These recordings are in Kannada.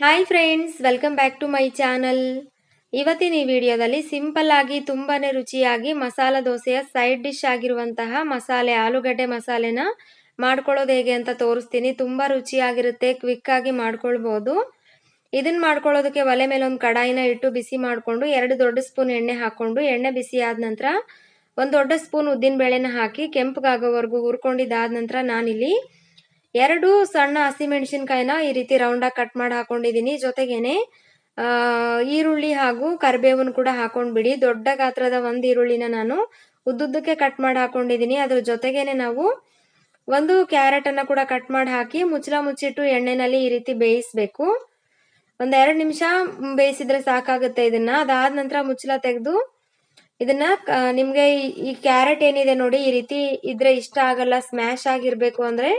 Hi friends, welcome back to my channel. ಇವತ್ತಿನ ಈ ವಿಡಿಯೋದಲ್ಲಿ ಸಿಂಪಲ್ ಆಗಿ ತುಂಬಾನೇ ರುಚಿಯಾಗಿ ಮಸಾಲ ದೋಸೆಯ ಸೈಡ್ ಡಿಶ್ ಆಗಿರುವಂತಹ ಮಸಾಲೆ ಆಲೂಗಡ್ಡೆ ಮಸಾಲೆನ ಮಾಡ್ಕೊಳ್ಳೋದು ಹೇಗೆ ಅಂತ ತೋರಿಸ್ತೀನಿ. ತುಂಬಾ ರುಚಿಯಾಗಿರುತ್ತೆ, ಕ್ವಿಕ್ ಆಗಿ ಮಾಡ್ಕೊಳ್ಬಹುದು. ಇದನ್ನ ಮಾಡ್ಕೊಳ್ಳೋದಕ್ಕೆ ಒಲೆ ಮೇಲೆ ಒಂದು ಕಡಾಯಿನ ಇಟ್ಟು ಬಿಸಿ ಮಾಡಿಕೊಂಡು 2 ದೊಡ್ಡ ಸ್ಪೂನ್ ಎಣ್ಣೆ ಹಾಕೊಂಡು ಎಣ್ಣೆ ಬಿಸಿ ಆದ ನಂತರ 1 ದೊಡ್ಡ ಸ್ಪೂನ್ ಉದ್ದಿನ ಬೇಳೆನ ಹಾಕಿ ಕೆಂಪಗಾಗೋವರೆಗೂ ಹುರ್ಕೊಂಡಿದ್ದಾದ ನಂತರ ನಾನಿಲ್ಲಿ 2 ಸಣ್ಣ ಹಸಿಮೆಣಸಿನಕಾಯಿನ ಈ ರೀತಿ ರೌಂಡಾಗಿ ಕಟ್ ಮಾಡಿ ಹಾಕೊಂಡಿದ್ದೀನಿ. ಜೊತೆಗೇನೆ ಈರುಳ್ಳಿ ಹಾಗೂ ಕರಿಬೇವನ್ನು ಕೂಡ ಹಾಕೊಂಡ್ಬಿಡಿ. ದೊಡ್ಡ ಗಾತ್ರದ 1 ಈರುಳ್ಳಿನ ನಾನು ಉದ್ದುದ್ದಕ್ಕೆ ಕಟ್ ಮಾಡಿ ಹಾಕೊಂಡಿದ್ದೀನಿ. ಅದ್ರ ಜೊತೆಗೇನೆ ನಾವು 1 ಕ್ಯಾರೆಟ್ ಅನ್ನ ಕೂಡ ಕಟ್ ಮಾಡಿ ಹಾಕಿ ಮುಚ್ಚಳ ಮುಚ್ಚಿಟ್ಟು ಎಣ್ಣೆನಲ್ಲಿ ಈ ರೀತಿ ಬೇಯಿಸಬೇಕು. 1-2 ನಿಮಿಷ ಬೇಯಿಸಿದ್ರೆ ಸಾಕಾಗುತ್ತೆ ಇದನ್ನ. ಅದಾದ ನಂತರ ಮುಚ್ಚಳ ತೆಗೆದು ಇದನ್ನ ನಿಮ್ಗೆ ಈ ಕ್ಯಾರೆಟ್ ಏನಿದೆ ನೋಡಿ, ಈ ರೀತಿ ಇದ್ರೆ ಇಷ್ಟ ಆಗಲ್ಲ, ಸ್ಮ್ಯಾಶ್ ಆಗಿರ್ಬೇಕು ಅಂದ್ರೆ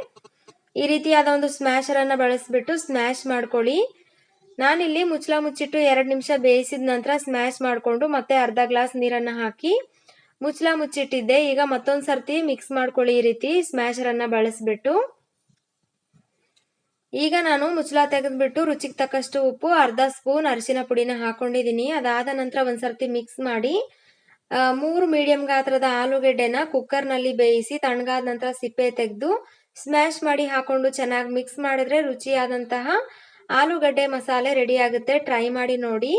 ಈ ರೀತಿಯಾದ ಒಂದು ಸ್ಮ್ಯಾಶರ್ ಅನ್ನ ಬಳಸ್ಬಿಟ್ಟು ಸ್ಮ್ಯಾಶ್ ಮಾಡ್ಕೊಳ್ಳಿ. ನಾನಿಲ್ಲಿ ಮುಚ್ಚಳ ಮುಚ್ಚಿಟ್ಟು 2 ನಿಮಿಷ ಬೇಯಿಸಿದ ನಂತರ ಸ್ಮ್ಯಾಶ್ ಮಾಡ್ಕೊಂಡು ಮತ್ತೆ ಅರ್ಧ ಗ್ಲಾಸ್ ನೀರನ್ನ ಹಾಕಿ ಮುಚ್ಚಳ ಮುಚ್ಚಿಟ್ಟಿದ್ದೆ. ಈಗ ಮತ್ತೊಂದ್ ಸರ್ತಿ ಮಿಕ್ಸ್ ಮಾಡ್ಕೊಳ್ಳಿ ಈ ರೀತಿ ಸ್ಮ್ಯಾಶರ್ ಅನ್ನ ಬಳಸ್ಬಿಟ್ಟು. ಈಗ ನಾನು ಮುಚ್ಚಳ ತೆಗೆದ್ಬಿಟ್ಟು ರುಚಿಗೆ ತಕ್ಕಷ್ಟು ಉಪ್ಪು, ಅರ್ಧ ಸ್ಪೂನ್ ಅರಿಶಿನ ಪುಡಿನ ಹಾಕೊಂಡಿದ್ದೀನಿ. ಅದಾದ ನಂತರ ಒಂದ್ಸರ್ತಿ ಮಿಕ್ಸ್ ಮಾಡಿ 3 ಮೀಡಿಯಂ ಗಾತ್ರದ ಆಲೂಗೆಡ್ಡೆನ ಕುಕ್ಕರ್ನಲ್ಲಿ ಬೇಯಿಸಿ ತಣ್ಣಗಾದ ನಂತರ ಸಿಪ್ಪೆ ತೆಗೆದು ಸ್ಮ್ಯಾಶ್ ಮಾಡಿ ಹಾಕೊಂಡು ಚೆನ್ನಾಗಿ ಮಿಕ್ಸ್ ಮಾಡಿದ್ರೆ ರುಚಿಯಾದಂತಹ ಆಲೂಗಡ್ಡೆ ಮಸಾಲೆ ರೆಡಿ ಆಗುತ್ತೆ. ಟ್ರೈ ಮಾಡಿ ನೋಡಿ.